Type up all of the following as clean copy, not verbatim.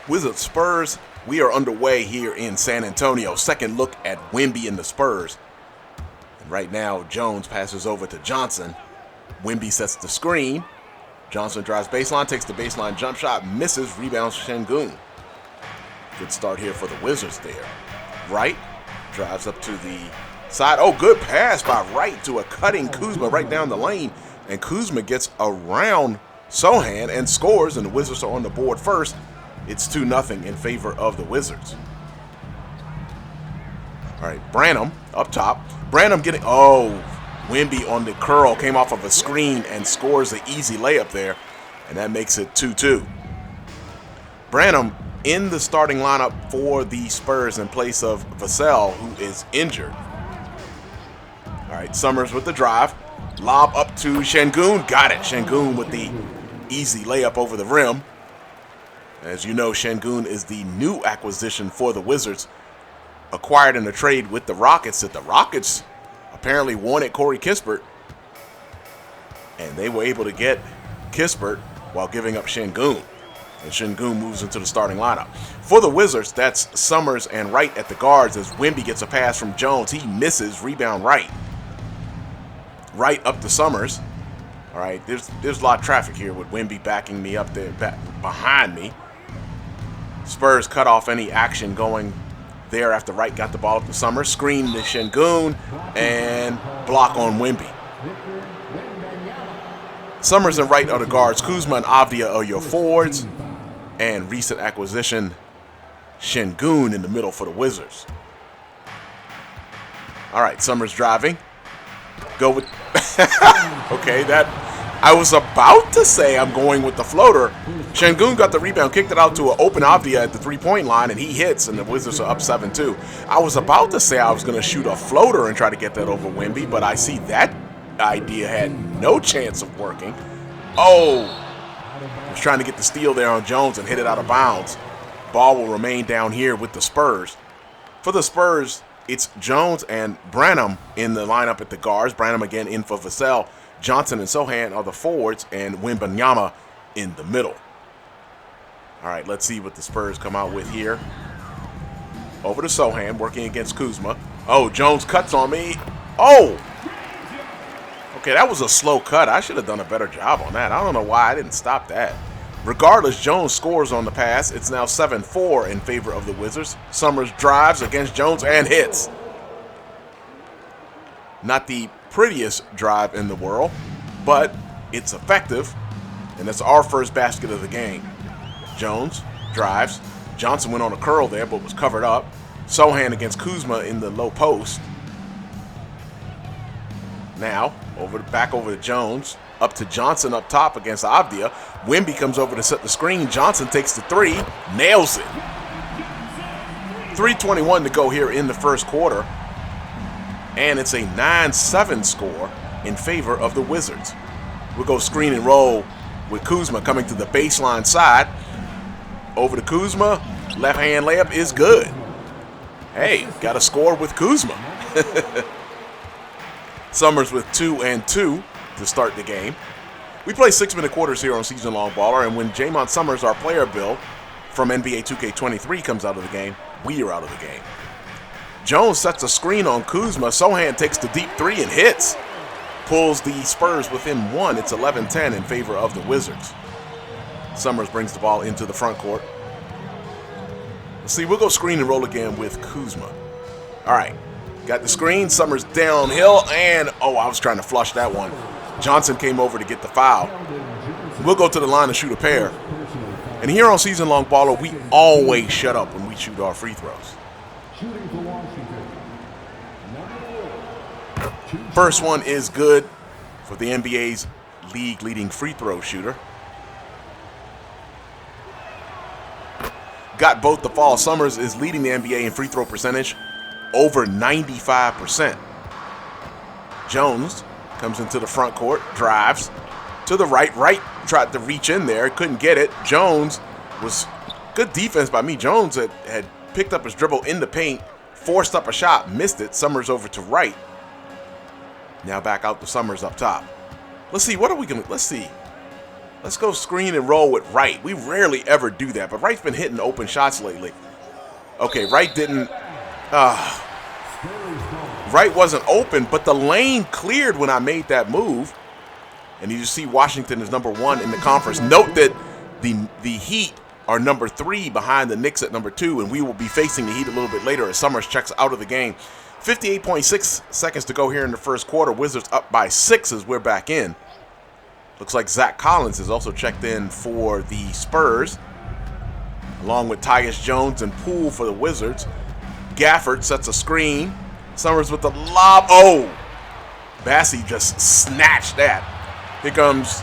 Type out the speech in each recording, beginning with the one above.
Wizards Spurs, we are underway here in San Antonio. Second look at Wemby and the Spurs. And right now, Jones passes over to Johnson. Wemby sets the screen. Johnson drives baseline, takes the baseline jump shot, misses, rebounds Sengun. Good start here for the Wizards there. Wright drives up to the side. Oh, good pass by Wright to a cutting Kuzma right down the lane. And Kuzma gets around Sohan and scores, and the Wizards are on the board first. It's 2-0 in favor of the Wizards. All right, Branham up top. Branham getting, Wemby on the curl, came off of a screen and scores an easy layup there, and that makes it 2-2. Branham in the starting lineup for the Spurs in place of Vassell, who is injured. All right, Summerz with the drive. Lob up to Sengun. Got it. Sengun with the easy layup over the rim. As you know, Sengun is the new acquisition for the Wizards, acquired in a trade with the Rockets. That the Rockets apparently wanted Corey Kispert, and they were able to get Kispert while giving up Sengun. And Sengun moves into the starting lineup. For the Wizards, that's Summerz and Wright at the guards as Wemby gets a pass from Jones. He misses, rebound Wright. Wright up to Summerz. All right, there's a lot of traffic here with Wemby backing me up there, behind me. Spurs cut off any action going there after Wright got the ball up to Summerz. Screen to Sengun and block on Wemby. Summerz and Wright are the guards. Kuzma and Avdia are your forwards. And recent acquisition, Sengun in the middle for the Wizards. All right, Summerz driving. Go with, okay, I was about to say I'm going with the floater. Sengun got the rebound, kicked it out to an open Avdia at the three-point line, and he hits, and the Wizards are up 7-2. I was about to say I was going to shoot a floater and try to get that over Wemby, but I see that idea had no chance of working. Oh, was trying to get the steal there on Jones and hit it out of bounds. Ball will remain down here with the Spurs. For the Spurs, it's Jones and Branham in the lineup at the guards. Branham again in for Vassell. Johnson and Sohan are the forwards, and Wembanyama in the middle. All right, let's see what the Spurs come out with here. Over to Sohan, working against Kuzma. Oh, Jones cuts on me. Oh! Okay, that was a slow cut. I should have done a better job on that. I don't know why I didn't stop that. Regardless, Jones scores on the pass. It's now 7-4 in favor of the Wizards. Summerz drives against Jones and hits. Not the prettiest drive in the world, but it's effective, and that's our first basket of the game. Jones drives. Johnson went on a curl there, but was covered up. Sohan against Kuzma in the low post. Now, back over to Jones. Up to Johnson up top against Avdia. Wemby comes over to set the screen. Johnson takes the three. Nails it. 3:21 to go here in the first quarter. And it's a 9-7 score in favor of the Wizards. We'll go screen and roll with Kuzma coming to the baseline side. Over to Kuzma. Left hand layup is good. Hey, got a score with Kuzma. Summerz with 2 and 2 to start the game. We play 6-minute quarters here on Season Long Baller, and when Jaymont Summerz, our player build from NBA 2K23, comes out of the game, we are out of the game. Jones sets a screen on Kuzma. Sohan takes the deep three and hits. Pulls the Spurs within one. It's 11-10 in favor of the Wizards. Summerz brings the ball into the front court. Let's see, we'll go screen and roll again with Kuzma. All right, got the screen. Summerz downhill, and I was trying to flush that one. Johnson came over to get the foul. We'll go to the line and shoot a pair. And here on Season Long Baller, we always shut up when we shoot our free throws. First one is good for the NBA's league-leading free throw shooter. Got both the fall. Summerz is leading the NBA in free throw percentage, over 95%. Jones comes into the front court, drives to the right. Wright tried to reach in there, couldn't get it. Jones was good defense by me. Jones had picked up his dribble in the paint, forced up a shot, missed it. Summerz over to Wright. Now back out to Summerz up top. Let's see, let's see. Let's go screen and roll with Wright. We rarely ever do that, but Wright's been hitting open shots lately. Okay, Wright didn't... Wright wasn't open, but the lane cleared when I made that move. And you see Washington is #1 in the conference. Note that the Heat are #3 behind the Knicks at #2, and we will be facing the Heat a little bit later as Summerz checks out of the game. 58.6 seconds to go here in the first quarter. Wizards up by 6 as we're back in. Looks like Zach Collins is also checked in for the Spurs, along with Tyus Jones and Poole for the Wizards. Gafford sets a screen. Summerz with the lob. Oh! Bassey just snatched that. Here comes...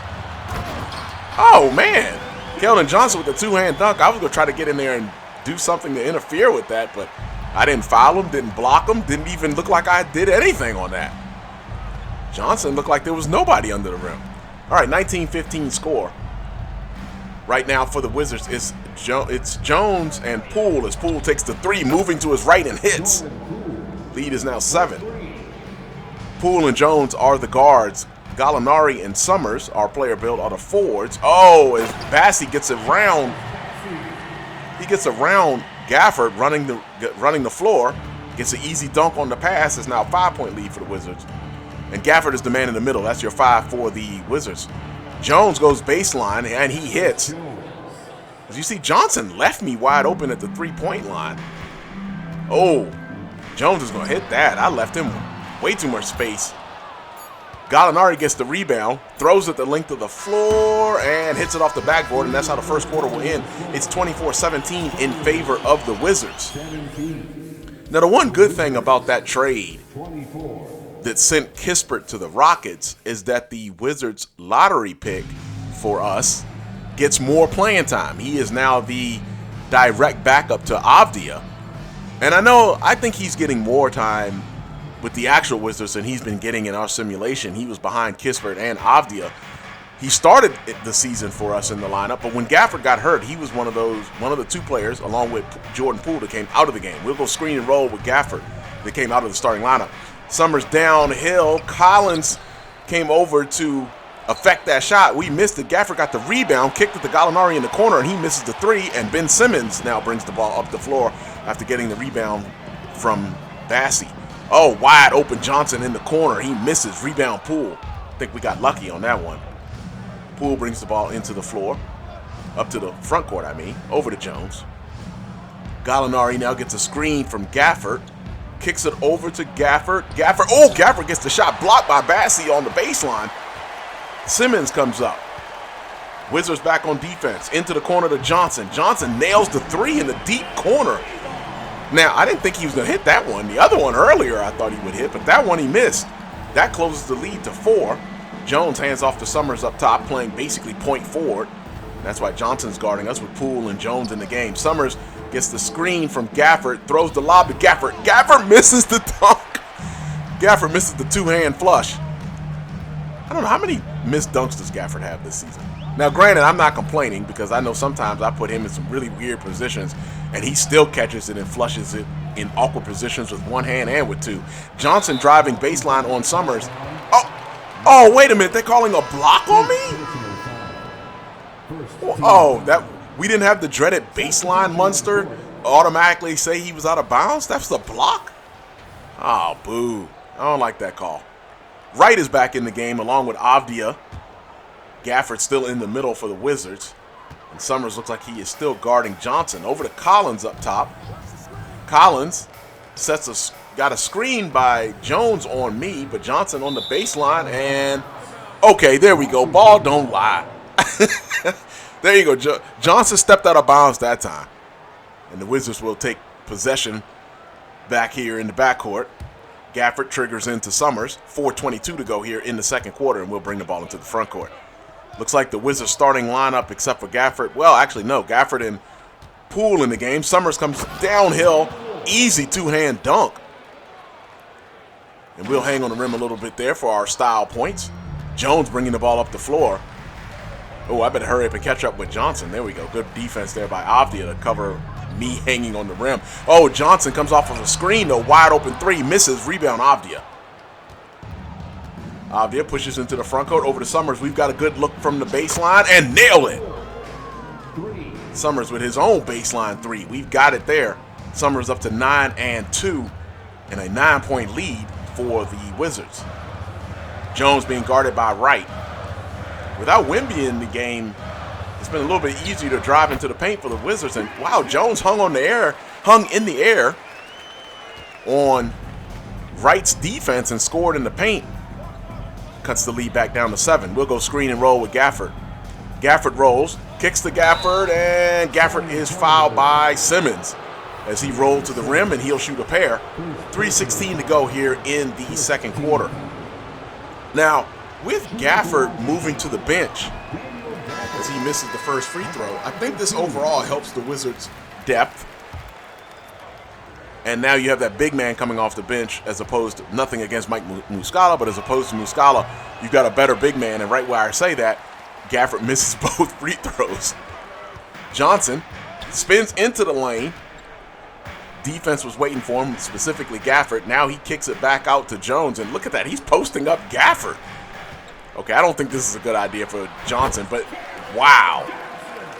Oh, man. Keldon Johnson with the two-hand dunk. I was going to try to get in there and do something to interfere with that, but I didn't foul him, didn't block him, didn't even look like I did anything on that. Johnson looked like there was nobody under the rim. All right, 19-15 score. Right now for the Wizards, it's Jones and Poole as Poole takes the three, moving to his right and hits. Lead is now 7. Poole and Jones are the guards. Gallinari and Summerz, our player build, are the forwards. Oh, as Bassey gets around, he gets around Gafford running the floor. Gets an easy dunk on the pass. It's now a 5-point lead for the Wizards. And Gafford is the man in the middle. That's your 5 for the Wizards. Jones goes baseline, and he hits. As you see, Johnson left me wide open at the 3-point line. Oh, Jones is going to hit that. I left him way too much space. Gallinari gets the rebound, throws it the length of the floor, and hits it off the backboard, and that's how the first quarter will end. It's 24-17 in favor of the Wizards. Now, the one good thing about that trade that sent Kispert to the Rockets is that the Wizards lottery pick for us gets more playing time. He is now the direct backup to Avdia. And I think he's getting more time with the actual Wizards than he's been getting in our simulation. He was behind Kispert and Avdia. He started the season for us in the lineup, but when Gafford got hurt, he was one of the 2 players, along with Jordan Poole, that came out of the game. We'll go screen and roll with Gafford that came out of the starting lineup. Summerz downhill. Collins came over to affect that shot. We missed it. Gafford got the rebound, kicked it to Gallinari in the corner, and he misses the 3, and Ben Simmons now brings the ball up the floor after getting the rebound from Bassey. Oh, wide open Johnson in the corner. He misses. Rebound Poole. I think we got lucky on that one. Poole brings the ball into the floor. Up to the front court, over to Jones. Gallinari now gets a screen from Gafford. Kicks it over to Gafford. Gafford gets the shot blocked by Bassey on the baseline. Simmons comes up. Wizards back on defense. Into the corner to Johnson. Johnson nails the 3 in the deep corner. Now, I didn't think he was going to hit that one. The other one earlier I thought he would hit, but that one he missed. That closes the lead to 4. Jones hands off to Summerz up top, playing basically point forward. That's why Johnson's guarding us with Poole and Jones in the game. Summerz gets the screen from Gafford, throws the lob to Gafford. Gafford misses the dunk. Gafford misses the 2-hand flush. I don't know, how many missed dunks does Gafford have this season? Now, granted, I'm not complaining because I know sometimes I put him in some really weird positions and he still catches it and flushes it in awkward positions with 1 hand and with 2. Johnson driving baseline on Summerz. Oh, wait a minute. They're calling a block on me? Oh, we didn't have the dreaded baseline monster automatically say he was out of bounds? That's the block? Oh, boo. I don't like that call. Wright is back in the game along with Avdia. Gafford still in the middle for the Wizards. And Summerz looks like he is still guarding Johnson. Over to Collins up top. Collins got a screen by Jones on me, but Johnson on the baseline. And, okay, there we go. Ball don't lie. There you go. Johnson stepped out of bounds that time. And the Wizards will take possession back here in the backcourt. Gafford triggers into Summerz. 4:22 to go here in the second quarter, and we'll bring the ball into the front court. Looks like the Wizards starting lineup except for Gafford. Well, actually, no. Gafford and Poole in the game. Summerz comes downhill. Easy 2-hand dunk. And we'll hang on the rim a little bit there for our style points. Jones bringing the ball up the floor. Oh, I better hurry up and catch up with Johnson. There we go. Good defense there by Avdia to cover me hanging on the rim. Oh, Johnson comes off of a screen, though. Wide open 3. Misses. Rebound Avdia. Avdia pushes into the front court over to Summerz. We've got a good look from the baseline and nail it. Summerz with his own baseline three. We've got it there. Summerz up to 9 and 2 and a 9-point lead for the Wizards. Jones being guarded by Wright. Without Wemby in the game, it's been a little bit easier to drive into the paint for the Wizards. And wow, Jones hung in the air on Wright's defense and scored in the paint. Cuts the lead back down to 7. We'll go screen and roll with Gafford. Gafford rolls, kicks to Gafford, and Gafford is fouled by Simmons as he rolled to the rim, and he'll shoot a pair. 3:16 to go here in the second quarter. Now, with Gafford moving to the bench as he misses the first free throw, I think this overall helps the Wizards' depth. And now you have that big man coming off the bench as opposed to, nothing against Mike Muscala, but as opposed to Muscala, you've got a better big man. And right where I say that, Gafford misses both free throws. Johnson spins into the lane. Defense was waiting for him, specifically Gafford. Now he kicks it back out to Jones, and look at that. He's posting up Gafford. Okay, I don't think this is a good idea for Johnson, but wow.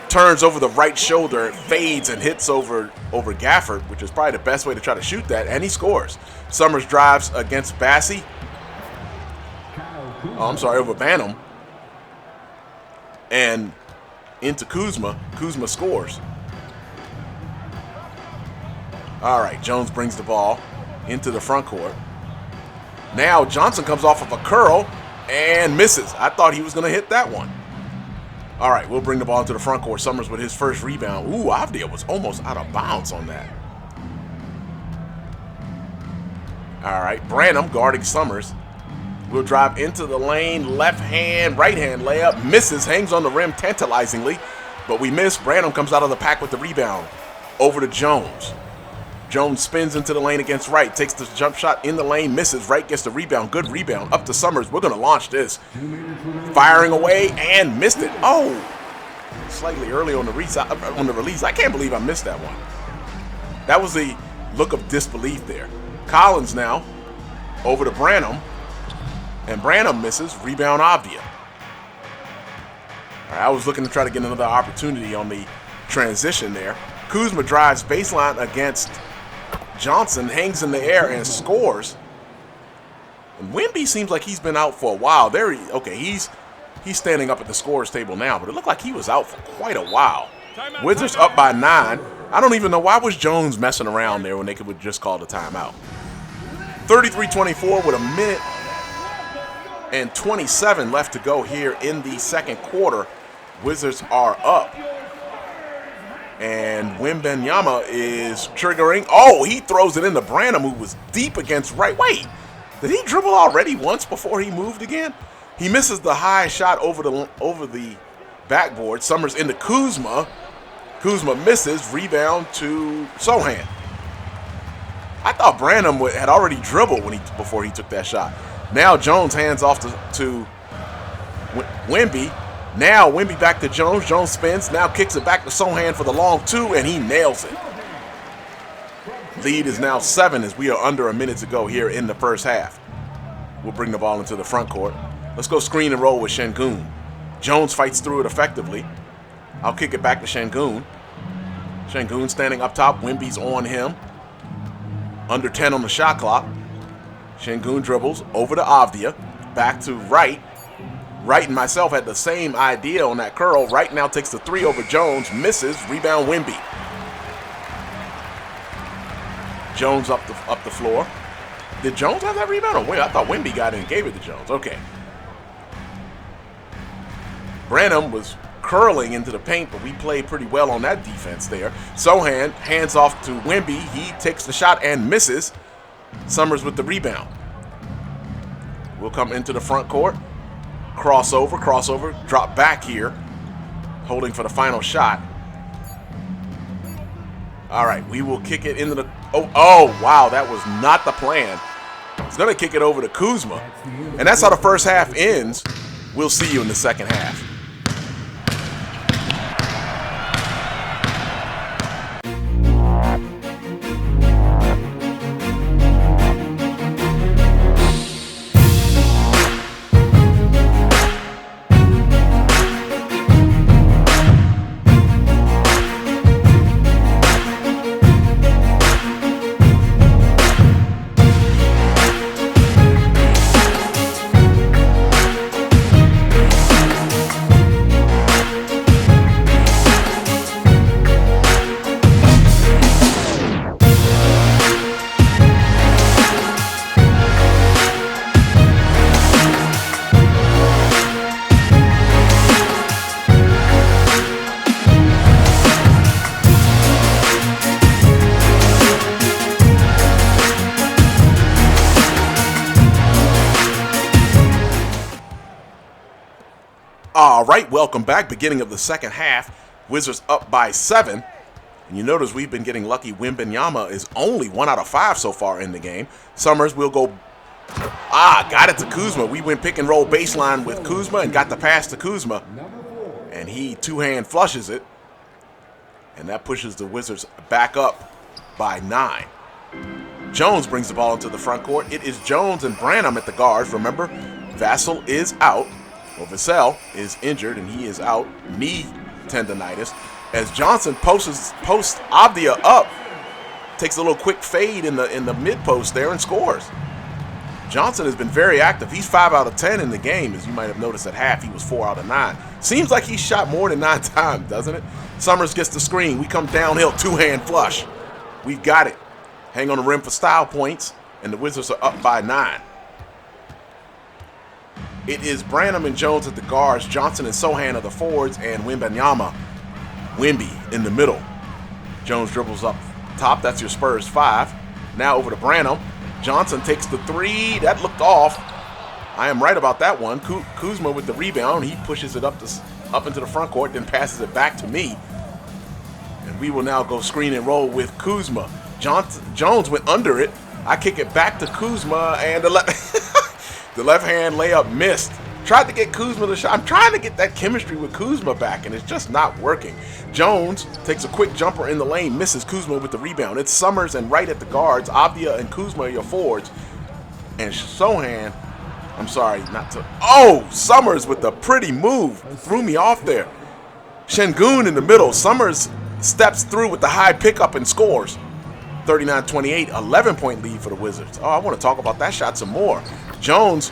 Turns over the right shoulder, fades and hits over Gafford, which is probably the best way to try to shoot that, and he scores. Summerz drives against Bassie. Over Banham. And into Kuzma. Kuzma scores. All right, Jones brings the ball into the front court. Now Johnson comes off of a curl and misses. I thought he was going to hit that one. All right, we'll bring the ball into the front court. Summerz with his first rebound. Ooh, Avdia was almost out of bounds on that. All right, Branham guarding Summerz. We'll drive into the lane, left hand, right hand layup. Misses, hangs on the rim tantalizingly, but we miss. Branham comes out of the pack with the rebound. Over to Jones. Jones spins into the lane against Wright, takes the jump shot in the lane, misses. Wright gets the rebound, good rebound, up to Summerz. We're going to launch this. Firing away and missed it. Oh, slightly early on the release. I can't believe I missed that one. That was the look of disbelief there. Collins now over to Branham, and Branham misses. Rebound Avdia. All right, I was looking to try to get another opportunity on the transition there. Kuzma drives baseline against Johnson, hangs in the air and scores. And Wemby seems like he's been out for a while. He's standing up at the scorer's table now, but it looked like he was out for quite a while. Wizards up by 9. I don't even know why was Jones messing around there when they could just call the timeout. 33-24 with a minute and 27 left to go here in the second quarter. Wizards are up. And Wembanyama is triggering. Oh, he throws it into Branham, who was deep against Wright. Wait, did he dribble already once before he moved again? He misses the high shot over the backboard. Summerz into Kuzma. Kuzma misses. Rebound to Sochan. I thought Branham had already dribbled before he took that shot. Now Jones hands off to Wemby. Now Wemby back to Jones. Jones spins. Now kicks it back to Sochan for the long two, and he nails it. Lead is now 7 as we are under a minute to go here in the first half. We'll bring the ball into the front court. Let's go screen and roll with Sengun. Jones fights through it effectively. I'll kick it back to Sengun. Sengun standing up top. Wemby's on him. Under 10 on the shot clock. Sengun dribbles over to Avdia. Back to Wright. Wright and myself had the same idea on that curl. Wright now takes the 3 over Jones. Misses. Rebound Wemby. Jones up the floor. Did Jones have that rebound? Oh, wait, I thought Wemby got it and gave it to Jones. Okay. Branham was curling into the paint, but we played pretty well on that defense there. Sochan hands off to Wemby. He takes the shot and misses. Summerz with the rebound. We'll come into the front court. Crossover, drop back here. Holding for the final shot. All right, we will kick it into the... Oh, wow, that was not the plan. He's going to kick it over to Kuzma. And that's how the first half ends. We'll see you in the second half. All right, welcome back. Beginning of the second half. Wizards up by 7. And you notice we've been getting lucky. Wembanyama is only 1 out of 5 so far in the game. Summerz will go. Got it to Kuzma. We went pick and roll baseline with Kuzma and got the pass to Kuzma. And he two-hand flushes it. And that pushes the Wizards back up by 9. Jones brings the ball into the front court. It is Jones and Branham at the guards. Remember, Vassell is out. Well, Vassell is injured, and he is out. Knee tendonitis. As Johnson posts Avdia up. Takes a little quick fade in the mid-post there and scores. Johnson has been very active. He's 5 out of 10 in the game. As you might have noticed at half, he was 4 out of 9. Seems like he's shot more than 9 times, doesn't it? Summerz gets the screen. We come downhill, two-hand flush. We've got it. Hang on the rim for style points, and the Wizards are up by 9. It is Branham and Jones at the guards. Johnson and Sochan are the forwards, and Wembanyama, Wemby in the middle. Jones dribbles up top. That's your Spurs 5. Now over to Branham. Johnson takes the 3. That looked off. I am right about that one. Kuzma with the rebound. He pushes it up into the front court, then passes it back to me. And we will now go screen and roll with Kuzma. Jones went under it. I kick it back to Kuzma, and the left hand layup missed. Tried to get Kuzma the shot. I'm trying to get that chemistry with Kuzma back, and it's just not working. Jones takes a quick jumper in the lane, misses Kuzma with the rebound. It's Summerz and right at the guards. Avdia and Kuzma are your forwards. And Sochan, I'm sorry, not to. Oh, Summerz with the pretty move. Threw me off there. Sengun in the middle. Summerz steps through with the high pickup and scores. 39-28, 11-point lead for the Wizards. Oh, I want to talk about that shot some more. Jones,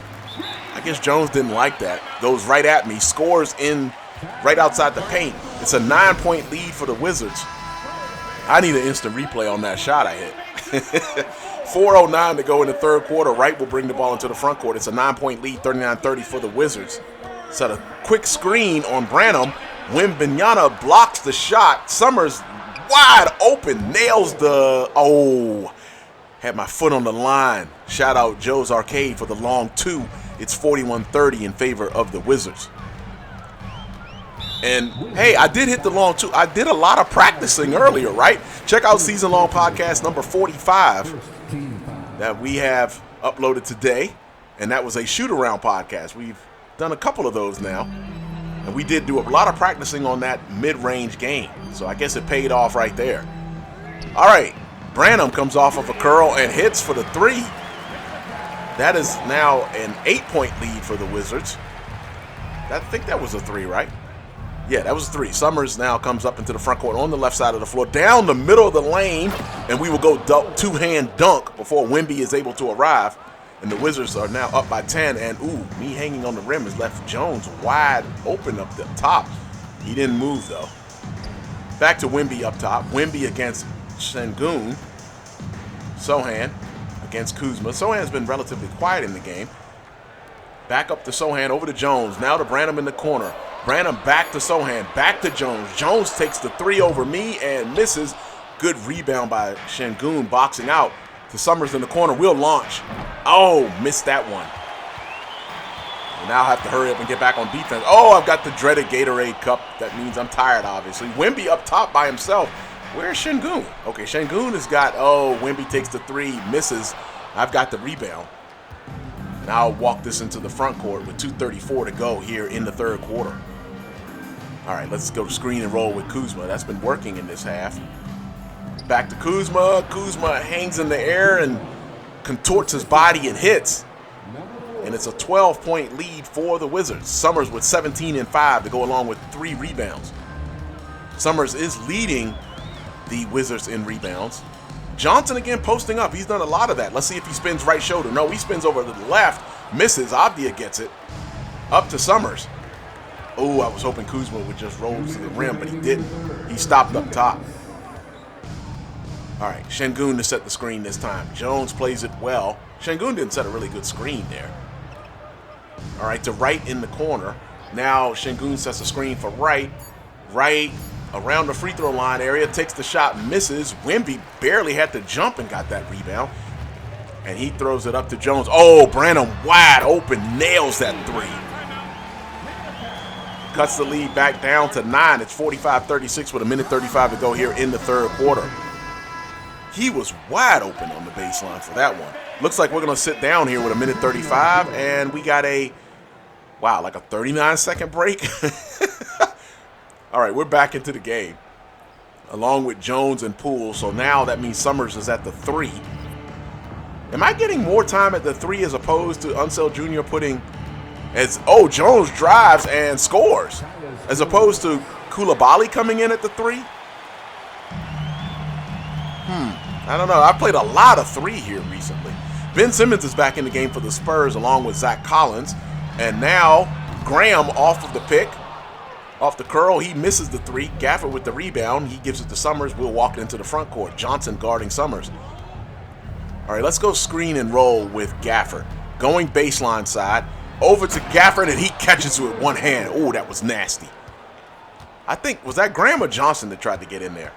I guess Jones didn't like that. Goes right at me, scores in right outside the paint. It's a 9-point lead for the Wizards. I need an instant replay on that shot I hit. 4:09 to go in the third quarter. Wright will bring the ball into the front court. It's a 9-point lead, 39-30 for the Wizards. Set a quick screen on Branham. Wembanyama blocks the shot. Summerz wide open, nails the, had my foot on the line. Shout out Joe's Arcade for the long 2. It's 41-30 in favor of the Wizards. And hey, I did hit the long 2. I did a lot of practicing earlier, right? Check out Season Long Podcast number 45 that we have uploaded today. And that was a shoot-around podcast. We've done a couple of those now. And we did do a lot of practicing on that mid-range game. So I guess it paid off right there. All right. Branham comes off of a curl and hits for the 3. That is now an 8-point lead for the Wizards. I think that was a 3, right? Yeah, that was a 3. Summerz now comes up into the front court on the left side of the floor, down the middle of the lane, and we will go two-hand dunk before Wemby is able to arrive. And the Wizards are now up by 10, and me hanging on the rim has left Jones wide open up the top. He didn't move, though. Back to Wemby up top. Wemby against Sengun. Sochan against Kuzma. Sochan's been relatively quiet in the game. Back up to Sochan, over to Jones. Now to Branham in the corner. Branham back to Sochan, back to Jones. Jones takes the 3 over me and misses. Good rebound by Sengun, boxing out to Summerz in the corner. We'll launch. Oh, missed that one. We now have to hurry up and get back on defense. Oh, I've got the dreaded Gatorade cup. That means I'm tired, obviously. Wemby up top by himself. Where's Sengun? Okay, Sengun has got, Wemby takes the 3, misses. I've got the rebound. Now I'll walk this into the front court with 2:34 to go here in the third quarter. All right, let's go to screen and roll with Kuzma. That's been working in this half. Back to Kuzma. Kuzma hangs in the air and contorts his body and hits. And it's a 12-point lead for the Wizards. Summerz with 17 and 5 to go along with 3 rebounds. Summerz is leading the Wizards in rebounds. Johnson again posting up. He's done a lot of that. Let's see if he spins right shoulder. No, he spins over to the left. Misses. Avdia gets it. Up to Summerz. Oh, I was hoping Kuzma would just roll to the rim, but he didn't. He stopped up top. All right, Sengun to set the screen this time. Jones plays it well. Sengun didn't set a really good screen there. All right, to Wright in the corner. Now Sengun sets a screen for Wright. Wright around the free throw line area, takes the shot, misses. Wemby barely had to jump and got that rebound. And he throws it up to Jones. Oh, Branham wide open, nails that 3. cuts the lead back down to 9. It's 45-36 with 1:35 to go here in the third quarter. He was wide open on the baseline for that one. Looks like we're going to sit down here with 1:35, and we got a, wow, like a 39-second break. All right, we're back into the game, along with Jones and Poole. So now that means Summerz is at the 3. Am I getting more time at the 3 as opposed to Unseld Jr. putting Jones drives and scores, as opposed to Coulibaly coming in at the 3? I don't know. I played a lot of 3 here recently. Ben Simmons is back in the game for the Spurs along with Zach Collins. And now Graham off of the pick, off the curl. He misses the 3. Gafford with the rebound. He gives it to Summerz. We'll walk it into the front court. Johnson guarding Summerz. All right, let's go screen and roll with Gafford. Going baseline side. Over to Gafford, and he catches it with one hand. Oh, that was nasty. I think, was that Graham or Johnson that tried to get in there?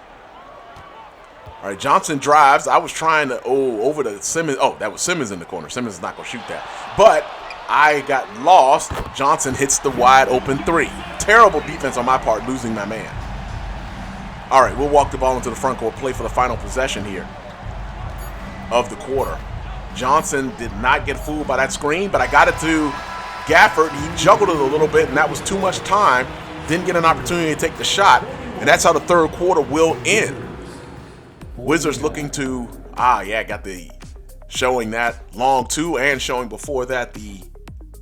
All right, Johnson drives. I was trying to, over to Simmons. Oh, that was Simmons in the corner. Simmons is not going to shoot that. But I got lost. Johnson hits the wide open 3. Terrible defense on my part, losing my man. All right, we'll walk the ball into the front court, play for the final possession here of the quarter. Johnson did not get fooled by that screen, but I got it to Gafford. He juggled it a little bit, and that was too much time. Didn't get an opportunity to take the shot, and that's how the third quarter will end. Wizards looking to, got the showing that long 2 and showing before that the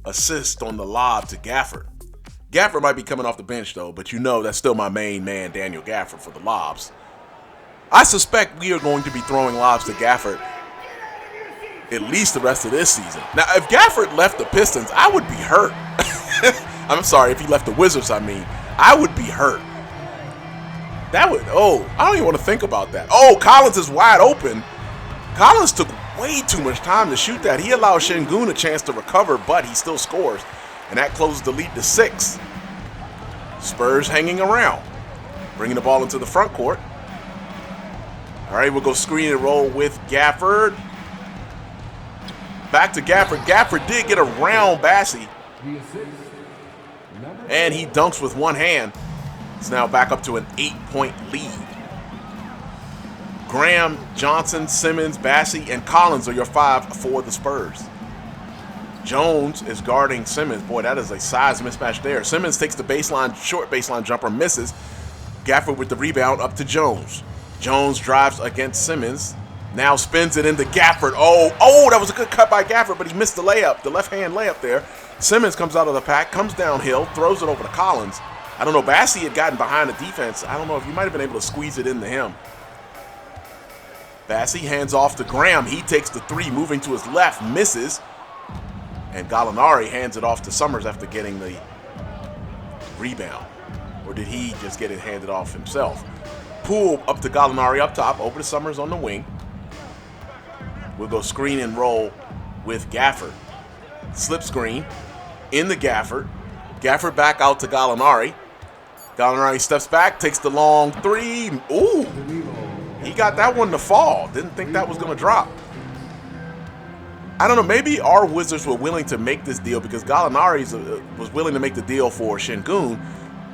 assist on the lob to Gafford. Gafford might be coming off the bench, though, but you know that's still my main man, Daniel Gafford, for the lobs. I suspect we are going to be throwing lobs to Gafford at least the rest of this season. Now, if Gafford left the Pistons, I would be hurt. I'm sorry, if he left the Wizards, I would be hurt. That would, I don't even want to think about that. Collins is wide open. Collins took way too much time to shoot that. He allowed Sengun a chance to recover, but he still scores. And that closes the lead to 6. Spurs hanging around. Bringing the ball into the front court. All right, we'll go screen and roll with Gafford. Back to Gafford. Gafford did get around Bassey. And he dunks with one hand. It's now back up to an 8-point lead. Graham, Johnson, Simmons, Bassey, and Collins are your 5 for the Spurs. Jones is guarding Simmons. Boy, that is a size mismatch there. Simmons takes the baseline, short baseline jumper, misses. Gafford with the rebound up to Jones. Jones drives against Simmons. Now spins it into Gafford. That was a good cut by Gafford, but he missed the layup, the left-hand layup there. Simmons comes out of the pack, comes downhill, throws it over to Collins. I don't know, Bassey had gotten behind the defense. I don't know if you might have been able to squeeze it into him. Bassey hands off to Graham. He takes the 3, moving to his left, misses. And Gallinari hands it off to Summerz after getting the rebound. Or did he just get it handed off himself? Poole up to Gallinari up top, over to Summerz on the wing. We'll go screen and roll with Gafford. Slip screen into Gafford. Gafford back out to Gallinari. Gallinari steps back, takes the long 3. Ooh, he got that one to fall. Didn't think that was going to drop. I don't know, maybe our Wizards were willing to make this deal because Gallinari was willing to make the deal for Sengun,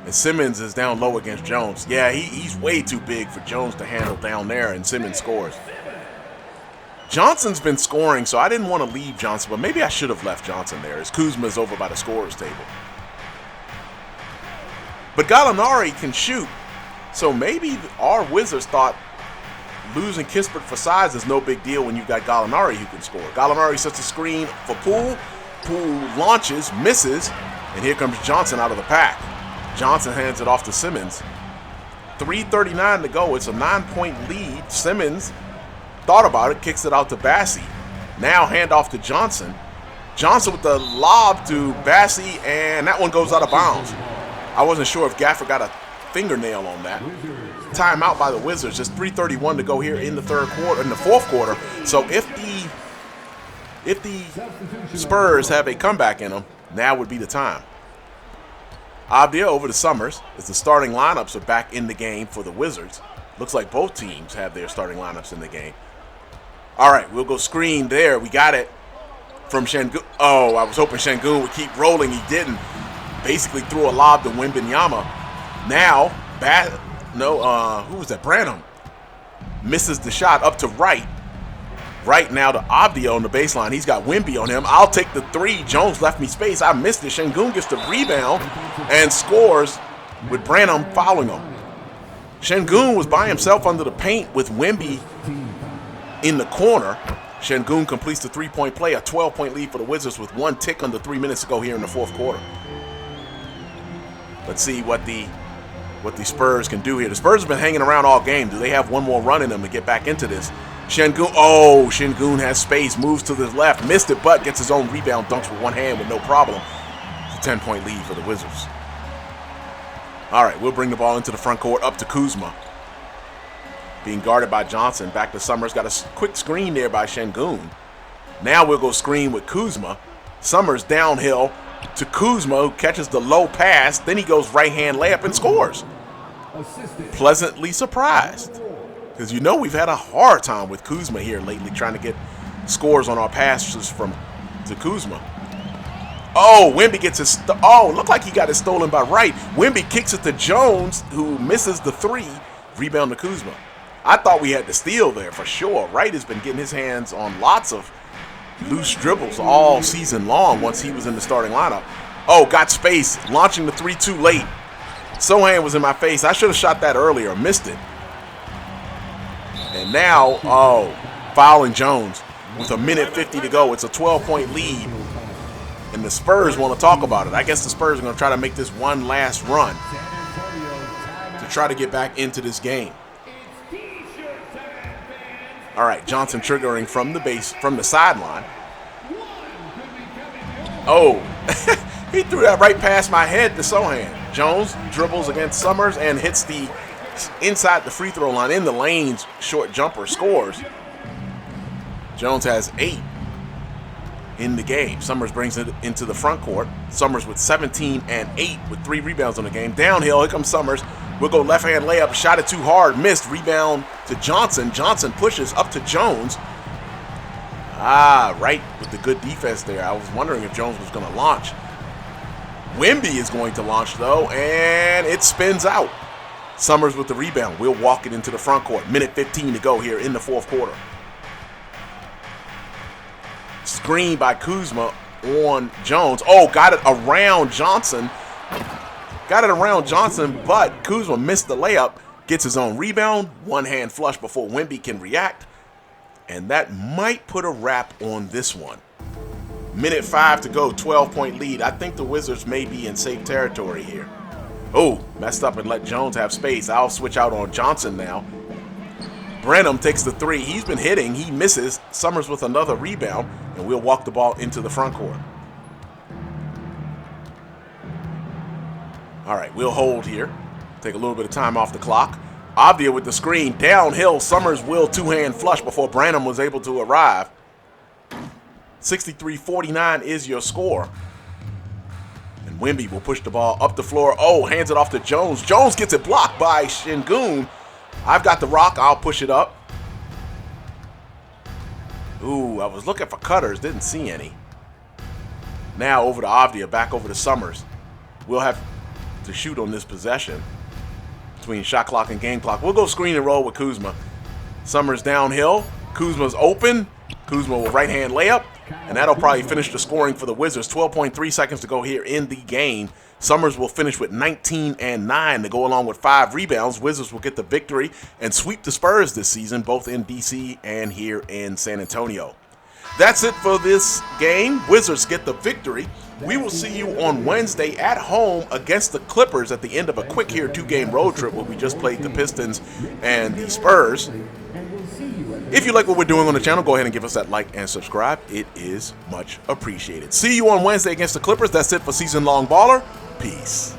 and Simmons is down low against Jones. Yeah, he's way too big for Jones to handle down there, and Simmons scores. Johnson's been scoring, so I didn't want to leave Johnson, but maybe I should have left Johnson there as Kuzma's over by the scorer's table. But Gallinari can shoot, so maybe our Wizards thought losing Kispert for size is no big deal when you've got Gallinari who can score. Gallinari sets a screen for Poole. Poole launches, misses, and here comes Johnson out of the pack. Johnson hands it off to Simmons. 3:39 to go. It's a 9-point lead. Simmons thought about it, kicks it out to Bassey. Now handoff to Johnson. Johnson with the lob to Bassey, and that one goes out of bounds. I wasn't sure if Gafford got a fingernail on that. Timeout by the Wizards. Just 3:31 to go here in the fourth quarter. So if the Spurs have a comeback in them, now would be the time. Abdia over to Summerz as the starting lineups are back in the game for the Wizards. Looks like both teams have their starting lineups in the game. All right, we'll go screen there. We got it from Sengun. I was hoping Sengun would keep rolling. He didn't. basically threw a lob to Wembanyama. Now, who was that? Branham misses the shot up to right. Right now to Avdia on the baseline. He's got Wemby on him. I'll take the three. Jones left me space. I missed it. Sengun gets the rebound and scores with Branham fouling him. Sengun was by himself under the paint with Wemby in the corner. Sengun completes the three-point play, a 12-point lead for the Wizards with 1 tick under 3 minutes to go here in the fourth quarter. Let's see what the Spurs can do here. The Spurs have been hanging around all game. Do they have one more run in them to get back into this? Sengun has space, moves to the left, missed it, but gets his own rebound, dunks with one hand with no problem. It's a 10-point lead for the Wizards. All right, we'll bring the ball into the front court, up to Kuzma. Being guarded by Johnson, back to Summerz. Got a quick screen there by Sengun. Now we'll go screen with Kuzma. Summerz downhill to Kuzma, who catches the low pass. Then he goes right-hand layup and scores. Pleasantly surprised. Because you know we've had a hard time with Kuzma here lately, trying to get scores on our passes to Kuzma. Oh, Wemby gets his... looked like he got it stolen by Wright. Wemby kicks it to Jones, who misses the three. Rebound to Kuzma. I thought we had the steal there for sure. Wright has been getting his hands on lots of loose dribbles all season long once he was in the starting lineup. Oh, got space. Launching the 3 too late. Sohan was in my face. I should have shot that earlier. Missed it. And now, fouling Jones with 1:50 to go. It's a 12-point lead. And the Spurs want to talk about it. I guess the Spurs are going to try to make this one last run to try to get back into this game. All right, Johnson triggering from the sideline. Oh, he threw that right past my head to Sohan. Jones dribbles against Summerz and hits the inside the free throw line in the lanes. Short jumper, scores. Jones has 8 in the game. Summerz brings it into the front court. Summerz with 17 and 8 with 3 rebounds on the game. Downhill, here comes Summerz. We'll go left-hand layup. Shot it too hard. Missed. Rebound to Johnson. Johnson pushes up to Jones. Right with the good defense there. I was wondering if Jones was going to launch. Wemby is going to launch, though, and it spins out. Summerz with the rebound. We'll walk it into the front court. 1:15 to go here in the fourth quarter. Screen by Kuzma on Jones. Oh, got it around Johnson. But Kuzma missed the layup. Gets his own rebound. One hand flush before Wemby can react. And that might put a wrap on this one. 1:05 to go, 12-point lead. I think the Wizards may be in safe territory here. Oh, messed up and let Jones have space. I'll switch out on Johnson now. Branham takes the 3. He's been hitting. He misses. Summerz with another rebound. And we'll walk the ball into the front court. All right, we'll hold here. Take a little bit of time off the clock. Avdia with the screen. Downhill, Summerz will two-hand flush before Branham was able to arrive. 63-49 is your score. And Wemby will push the ball up the floor. Oh, hands it off to Jones. Jones gets it blocked by Sengun. I've got the rock. I'll push it up. Ooh, I was looking for cutters. Didn't see any. Now over to Avdia. Back over to Summerz. We'll have to shoot on this possession between shot clock and game clock. We'll go screen and roll with Kuzma. Summerz downhill. Kuzma's open. Kuzma will right-hand layup. And that'll probably finish the scoring for the Wizards. 12.3 seconds to go here in the game. Summerz will finish with 19 and 9 to go along with 5 rebounds. Wizards will get the victory and sweep the Spurs this season, both in DC and here in San Antonio. That's it for this game. Wizards get the victory. We will see you on Wednesday at home against the Clippers at the end of a quick here 2-game road trip where we just played the Pistons and the Spurs. If you like what we're doing on the channel, go ahead and give us that like and subscribe. It is much appreciated. See you on Wednesday against the Clippers. That's it for Season Long Baller. Peace.